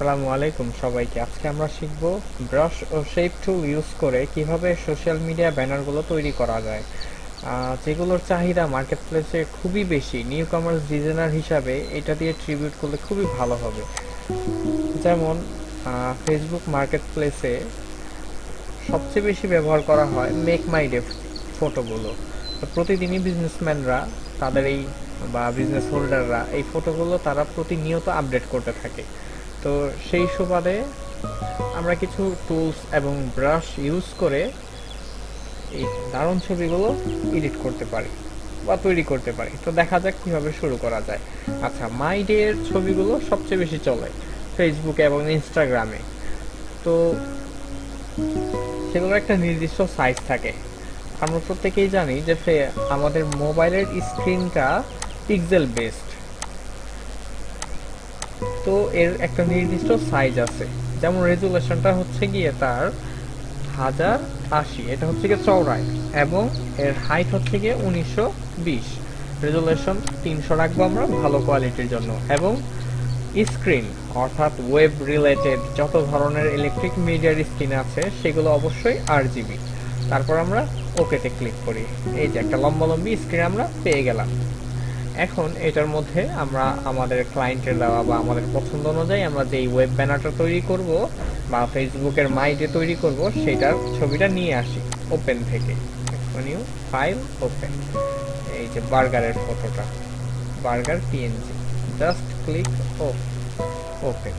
আসসালামু আলাইকুম সবাইকে। আজকে আমরা শিখব ব্রাশ ও শেপ টুল ইউজ করে কিভাবে সোশ্যাল মিডিয়া ব্যানারগুলো তৈরি করা যায়, যেগুলোর চাহিদা মার্কেট প্লেসে খুবই বেশি। নিউ কামার্স ডিজাইনার হিসাবে এটা দিয়ে ট্রিবিউট করলে খুবই ভালো হবে। যেমন ফেসবুক মার্কেট প্লেসে সবচেয়ে বেশি ব্যবহার করা হয় মেক মাই ডে ফটোগুলো। তো প্রতিদিনই বিজনেসম্যানরা তাদের এই বা বিজনেস হোল্ডাররা এই ফটোগুলো তারা প্রতিনিয়ত আপডেট করতে থাকে। তো সেই সুবাদে আমরা কিছু টুলস এবং ব্রাশ ইউজ করে এই দারুণ ছবিগুলো এডিট করতে পারি বা তৈরি করতে পারি। তো দেখা যাক কিভাবে শুরু করা যায়। আচ্ছা, মাই ডে এর ছবিগুলো সবচেয়ে বেশি চলে ফেসবুকে এবং ইনস্টাগ্রামে। তো সেগুলোর একটা নির্দিষ্ট সাইজ থাকে। আমরা প্রত্যেকেই জানি যে আমাদের মোবাইলের স্ক্রিনটা পিক্সেল বেসড। তো এর একটা নির্দিষ্ট সাইজ আছে। যেমন রেজুলেশনটা হচ্ছে গিয়ে তার 1080, এটা হচ্ছে গিয়ে চওড়ায়, এবং এর হাইট হচ্ছে গিয়ে 1920। রেজুলেশন 300 রাখবো আমরা ভালো কোয়ালিটির জন্য। এবং স্ক্রিন অর্থাৎ ওয়েব রিলেটেড যত ধরনের ইলেকট্রিক মিডিয়ার স্ক্রিন আছে সেগুলো অবশ্যই RGB। তারপর আমরা ওকেতে ক্লিক করি। এই যে একটা লম্বালম্বি স্ক্রিন আমরা পেয়ে গেলাম। এখন এটার মধ্যে আমরা আমাদের ক্লায়েন্টের দেওয়া বা আমাদের পছন্দ অনুযায়ী আমরা যেই ওয়েব ব্যানারটা তৈরি করব বা ফেসবুকের মাইডে তৈরি করব সেটার ছবিটা নিয়ে আসি ওপেন থেকে। New file, open. এই যে বার্গারের ফটোটা, burger PNG, just click open.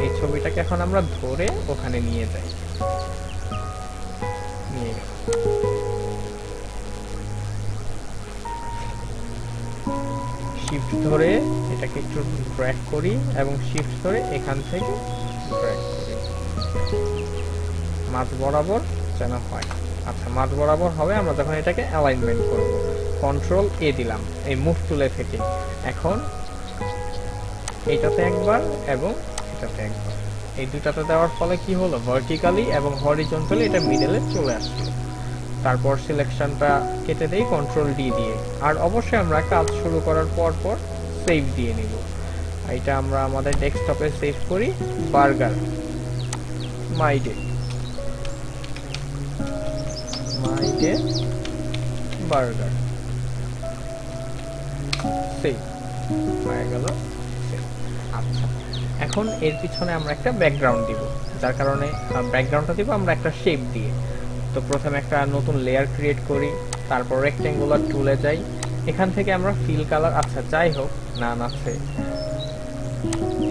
এই ছবিটাকে এখন আমরা ধরে ওখানে নিয়ে যাই। নিয়ে গেলাম। শিফট ধরে এটাকে একটু ড্র্যাগ করি এবং শিফট ধরে এখান থেকে ড্র্যাগ করি মাঝ বরাবর যেন হয়। আচ্ছা, মাঝ বরাবর হবে আমরা যখন এটাকে অ্যালাইনমেন্ট করব। কন্ট্রোল A দিলাম এই মুভ টুলে থেকে। এখন এটাতে একবার এবং এটাতে একবার, এই দুটাতে দেওয়ার ফলে কি হলো, ভার্টিক্যালি এবং হরিজন্টালি এটা মিডলে চলে আসলো। তারপর সিলেকশনটা কেটে দেই কন্ট্রোল D দিয়ে। আর অবশ্যই আমরা কাজ শুরু করার পর সেভ দিয়ে নিব। এটা আমরা আমাদের ডেস্কটপে সেভ করি, বার্গার মাই ডে বার্গার, সেভ হয়ে গেল। আচ্ছা, এখন এর পিছনে আমরা একটা ব্যাকগ্রাউন্ড দিব, যার কারণে ব্যাকগ্রাউন্ডটা দিব আমরা একটা শেপ দিয়ে। তো প্রথমে একটা নতুন লেয়ার ক্রিয়েট করি, তারপর রেক্টেঙ্গুলার টুলে যাই। এখান থেকে আমরা ফিল কালার, আচ্ছা যাই হোক, নান আছে,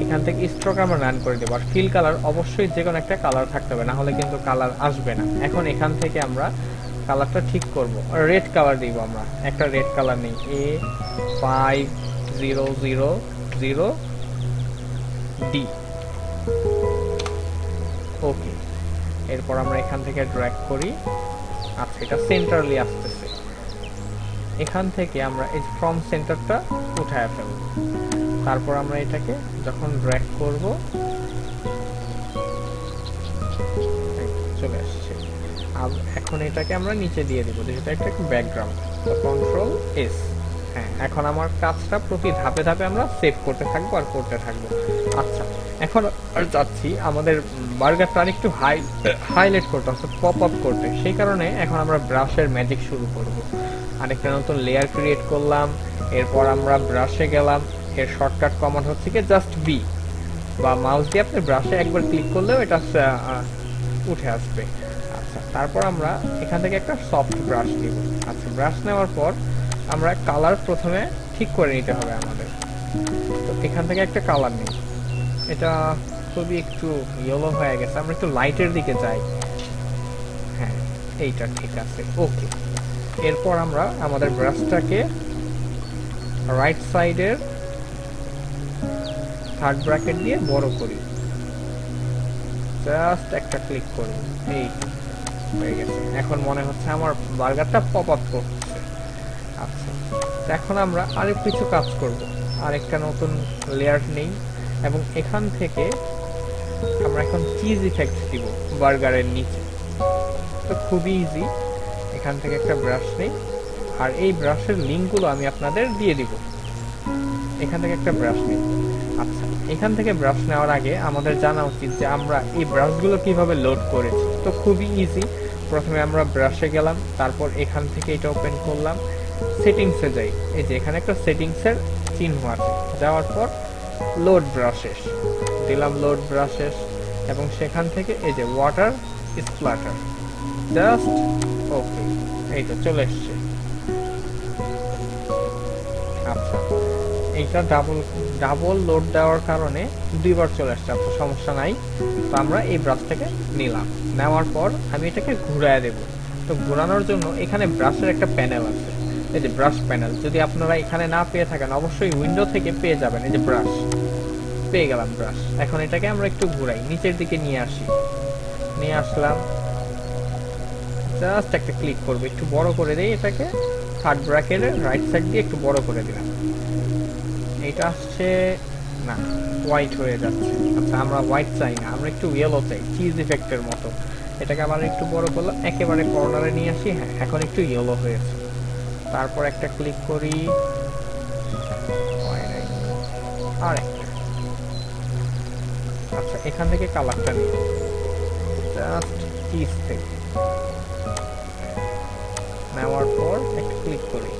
এখান থেকে স্ট্রোক আমরা রান করে দেবো। আর ফিল কালার অবশ্যই যে কোনো একটা কালার থাকতে হবে, না হলে কিন্তু কালার আসবে না। এখন এখান থেকে আমরা কালারটা ঠিক করব, রেড কালার দিব। আমরা একটা রেড কালার নেই, A5000D। ওকে, এরপর আমরা এখান থেকে ড্র্যাগ করি। আচ্ছা, এটা সেন্টারলি আসতেছে। এখান থেকে আমরা এই ফ্রম সেন্টারটা উঠায় ফেলব। তারপর আমরা এটাকে যখন ড্র্যাগ করব চলে আসছে। আর এখন এটাকে আমরা নিচে দিয়ে দিব, যেটা একটা ব্যাকগ্রাউন্ড। Control S। হ্যাঁ, এখন আমার কাজটা প্রতি ধাপে ধাপে আমরা সেভ করতে থাকবো আর করতে থাকবো। আচ্ছা, এখন আর যাচ্ছি আমাদের বার্গারটা আরেকটু হাইলাইট করতে, অর্থাৎ পপ আপ করতে। সেই কারণে এখন আমরা ব্রাশের ম্যাজিক শুরু করব। আরেকটা নতুন লেয়ার ক্রিয়েট করলাম। এরপর আমরা ব্রাশে গেলাম। এর শর্টকাট কমান্ড হচ্ছে কি জাস্ট B, বা মাউস দিয়ে আপনি ব্রাশে একবার ক্লিক করলেও এটা উঠে আসবে। আচ্ছা, তারপর আমরা এখান থেকে একটা সফট ব্রাশ নিব। আচ্ছা, ব্রাশ নেওয়ার পর আমরা কালার প্রথমে ঠিক করে নিতে হবে আমাদের। তো এখান থেকে একটা কালার নিই, এটা খুবই একটু ইয়েলো হয়ে গেছে, আমরা একটু লাইটের দিকে যাই। হ্যাঁ, এইটা ঠিক আছে, ওকে। এরপর আমরা আমাদের ব্রাশটাকে রাইট সাইডের থার্ড ব্র্যাকেট দিয়ে বড় করি, জাস্ট একটা ক্লিক করি, এই হয়ে গেছে। এখন মনে হচ্ছে আমার বার্গারটা পপ আপ করছে। আচ্ছা, এখন আমরা আরেক কিছু কাজ করব। আরেকটা নতুন লেয়ার নেই এবং এখান থেকে আমরা এখন চিজ ইফেক্ট দিব বার্গারের নিচে। তো খুবই ইজি। এখান থেকে একটা ব্রাশ নেই, আর এই ব্রাশের লিঙ্কগুলো আমি আপনাদের দিয়ে দিব। এখান থেকে একটা ব্রাশ নেই, আচ্ছা, এখান থেকে ব্রাশ নেওয়ার আগে আমাদের জানা উচিত যে আমরা এই ব্রাশগুলো কিভাবে লোড করেছি। তো খুবই ইজি। প্রথমে আমরা ব্রাশে গেলাম, তারপর এখান থেকে এটা ওপেন করলাম, সেটিংসে যাই, এই যে এখানে একটা সেটিংসের চিহ্ন আছে, যাওয়ার পর লোড ব্রাশেস দিলাম, লোড ব্রাশেস, এবং সেখান থেকে এই যে ওয়াটার স্প্লাটার, জাস্ট ওকে, এই তো চলে এসছে। আচ্ছা, এইটা ডাবল লোড দেওয়ার কারণে দুইবার চলে আসছে, আপনার সমস্যা নাই। তো আমরা এই ব্রাশ থেকে নিলাম, নেওয়ার পর আমি এটাকে ঘুরায় দেব। তো ঘোরানোর জন্য এখানে ব্রাশের একটা প্যানেল আছে, এই যে ব্রাশ প্যানেল। যদি আপনারা এখানে না পেয়ে থাকেন অবশ্যই উইন্ডো থেকে পেয়ে যাবেন। এই যে ব্রাশ পেয়ে গেলাম, ব্রাশ। এখন এটাকে আমরা একটু ঘুরাই, নিচের দিকে নিয়ে আসি, নিয়ে আসলাম, জাস্ট একটা ক্লিক করবো, একটু বড় করে দেই এটাকে, থার্ড ব্র্যাকেটের রাইট সাইড দিয়ে একটু বড় করে দিলাম। এটা আসছে না, হোয়াইট হয়ে যাচ্ছে। আচ্ছা, আমরা হোয়াইট চাই না, আমরা একটু ইয়েলো চাই, চিজ ইফেক্টের মতো। এটাকে আবার একটু বড় করলাম, একেবারে কর্নারে নিয়ে আসি। হ্যাঁ, এখন একটু ইয়েলো হয়েছে। তারপর একটা ক্লিক করি, আর একটা। আচ্ছা, এখান থেকে কালারটা নিই, জাস্ট চিজ থেকে নেওয়ার পর একটা ক্লিক করি,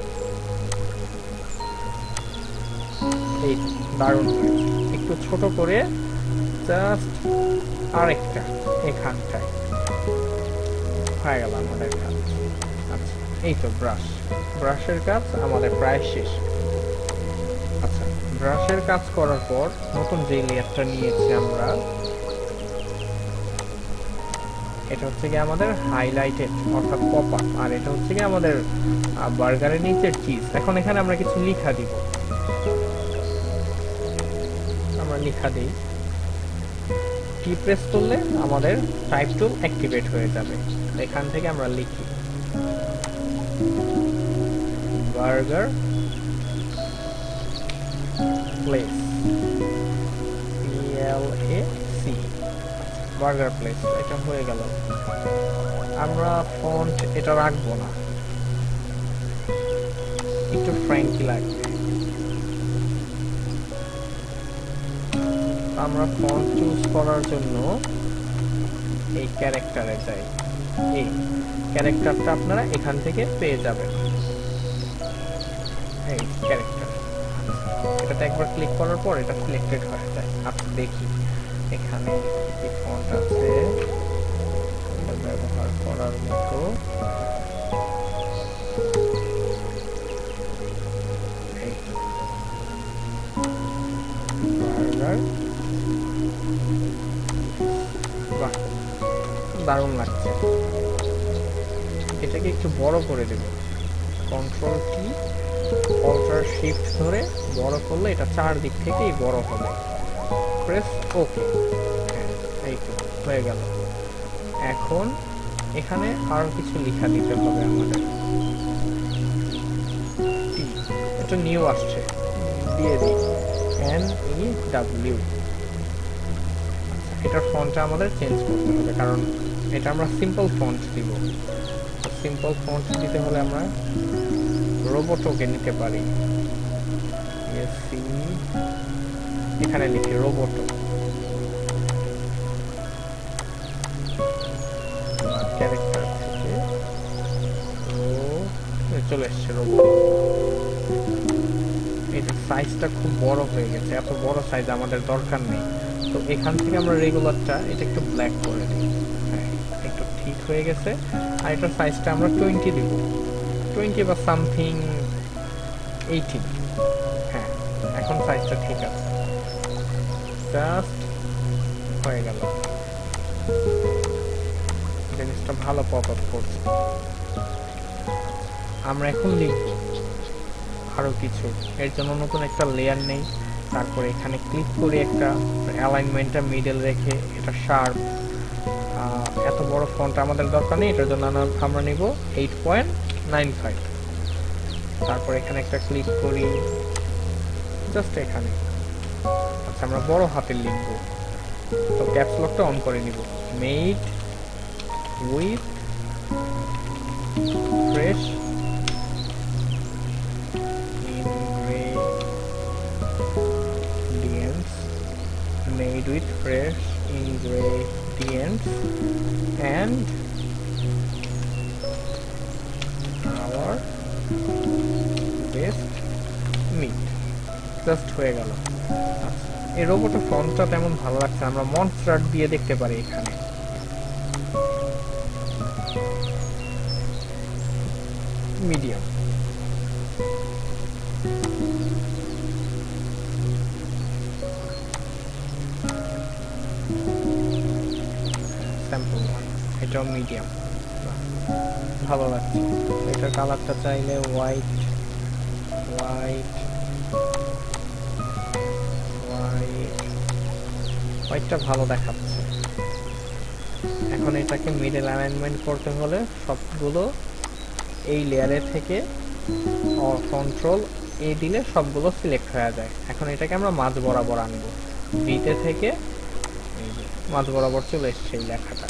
এই দারুণ হয়েছে। একটু ছোট করে জাস্ট আরেকটা এখানটায় হয়ে গেল আমাদের কাজ। আচ্ছা, এই তো ব্রাশের কাজ আমাদের প্রায় শেষ। আচ্ছা, ব্রাশের কাজ করার পর নতুন যে লেয়ারটা নিয়েছি আমরা, এটা হচ্ছে কি আমাদের হাইলাইটেড অর্থাৎ পপ আপ, আর এটা হচ্ছে কি আমাদের বার্গারের নিচের চিজ। এখন এখানে আমরা কিছু লেখা দিব, আমরা লেখা দিই, কি প্রেস করলে আমাদের টাইপ টুল অ্যাক্টিভেট হয়ে যাবে। এখান থেকে আমরা লিখি burger place, PLAC, burger place. এটা হয়ে গেল। আমরা ফন্ট এটা রাখবো না, একটু ফ্র্যাঙ্কি লাগবে। আমরা ফন্ট চুজ করার জন্য এই ক্যারেক্টারে যাই, এই ক্যারেক্টারটা আপনারা এখান থেকে পেয়ে যাবেন, এই ক্যারেক্টার। এটাতে একবার ক্লিক করার পর এটা সিলেক্টেড হয়ে যায়। আপনি দেখি এখানে কি ফন্ট আছে ব্যবহার করার মতো। দারুণ লাগছে। এটাকে একটু বড় করে দেব, কন্ট্রোল কি অল্টার শিফট ধরে বড় করলে এটা চারদিক থেকেই বড় হবে। প্রেস ওকে, এই তো হয়ে গেল। এখন এখানে আরো কিছু লেখা দিতে হবে আমাদের। এটা নিউ আসছে, দিয়ে দিই NEW। এটার ফন্টটা আমাদের চেঞ্জ করতে হবে, কারণ এটা আমরা সিম্পল ফন্ট দিব। সিম্পল ফন্ট দিতে হলে আমরা রোবোটোকে নিতে পারি, এখানে লিখি রোবোটো। ক্যারেক্টার থেকে চলে এসছে রোবোটো। এটা সাইজটা খুব বড় হয়ে গেছে, এত বড় সাইজ আমাদের দরকার নেই। তো এখান থেকে আমরা রেগুলারটা এটা একটু ব্ল্যাক করে দিই। হ্যাঁ, একটু ঠিক হয়ে গেছে। আর এটার সাইজটা আমরা 20 দিব, 20 বা সামথিং 18। হ্যাঁ, এখন সাইজটা ঠিক আছে, জাস্ট হয়ে গেল। জিনিসটা ভালো পপ আপ করছে। আমরা এখন লিখব আরো কিছু, এর জন্য নতুন একটা লেয়ার নেই, তারপরে এখানে ক্লিক করে একটা অ্যালাইনমেন্টটা মিডল রেখে এটা শার্প। এত বড় ফন্ট আমাদের দরকার নেই, এটার জন্য আমরা নিব 8.95। তারপর এখানে একটা ক্লিক করি, জাস্ট এখানে। আচ্ছা, আমরা বড় হাতের লিখব, তো ক্যাপস লকটা অন করে নিব। Made with fresh ingredients made with fresh ingredients and our best meat. Just হয়ে গেল। এই রোবটের ফন্টটা তেমন ভালো লাগছে, আমরা মনস্টার দিয়ে দেখতে পারি এখানে। মিডিয়াম, স্যাম্পল ওয়ান, এটাও মিডিয়াম, ভালো লাগছে। এটার কালারটা চাইলে হোয়াইট হোয়াইট হোয়াইট হোয়াইটটা ভালো দেখাচ্ছে। এখন এটাকে মিডল অ্যালাইনমেন্ট করতে হলে সবগুলো এই লেয়ারে থেকে কন্ট্রোল এ দিলে সবগুলো সিলেক্ট হয়ে যায়। এখন এটাকে আমরা মাঝ বরাবর আনবো, বিতে থেকে মাঝ বরাবর চলে এসছে এই লেখাটা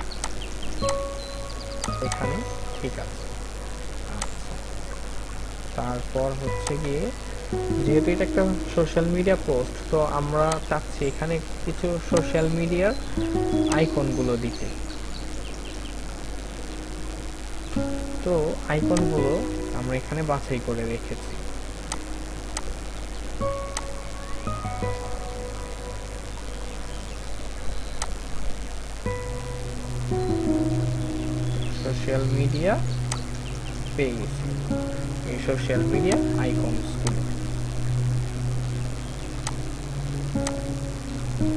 এখানে, ঠিক আছে। তারপর হচ্ছে গিয়ে যেহেতু এটা একটা সোশ্যাল মিডিয়া পোস্ট, তো আমরা চাচ্ছি এখানে কিছু সোশ্যাল মিডিয়ার আইকনগুলো দিতে। তো আইকনগুলো আমরা এখানে বাছাই করে রেখেছি। সোশ্যাল মিডিয়া পেয়ে গেছি, এই সোশ্যাল মিডিয়া আইকনসগুলো।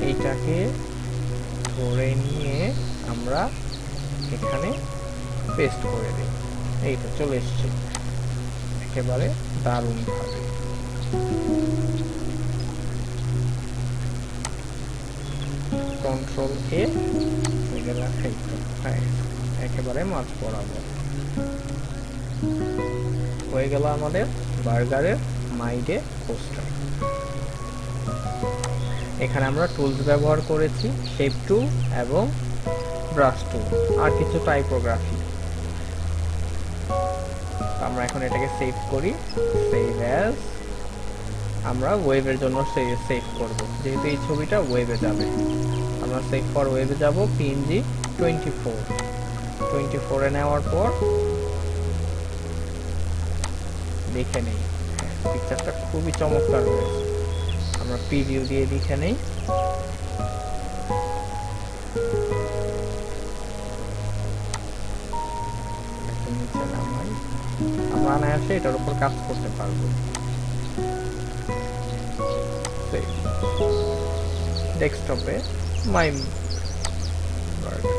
এইটাকে ধরে নিয়ে আমরা এখানে পেস্ট করে দিই। এই তো চলে এসছে একেবারে দারুণ ভাবে। কন্ট্রোল এ একেবারে মাছ বরাবর হয়ে গেল আমাদের বার্গারের মাই ডে পোস্টার। এখানে আমরা টুলস ব্যবহার করেছি, শেপ টুল এবং ব্রাশ টুল, আর কিছু টাইপোগ্রাফি। আমরা এখন এটাকে সেভ করি, সেভ অ্যাজ। আমরা ওয়েবের জন্য সেভ করব, যেহেতু এই ছবিটা ওয়েবে যাবে। আমরা সেভ ফর ওয়েবে যাব, পিএনজি 24 এ নেওয়ার পর দেখে নেই, পিকচারটা খুবই চমৎকার হয়েছে। আমরা প্রিভিউ দিয়ে দেখে নেই। নিচে নামাই, আমরা অনায়াসে এটার উপর কাজ করতে পারবো। ডেস্কটপে মাই বার্গার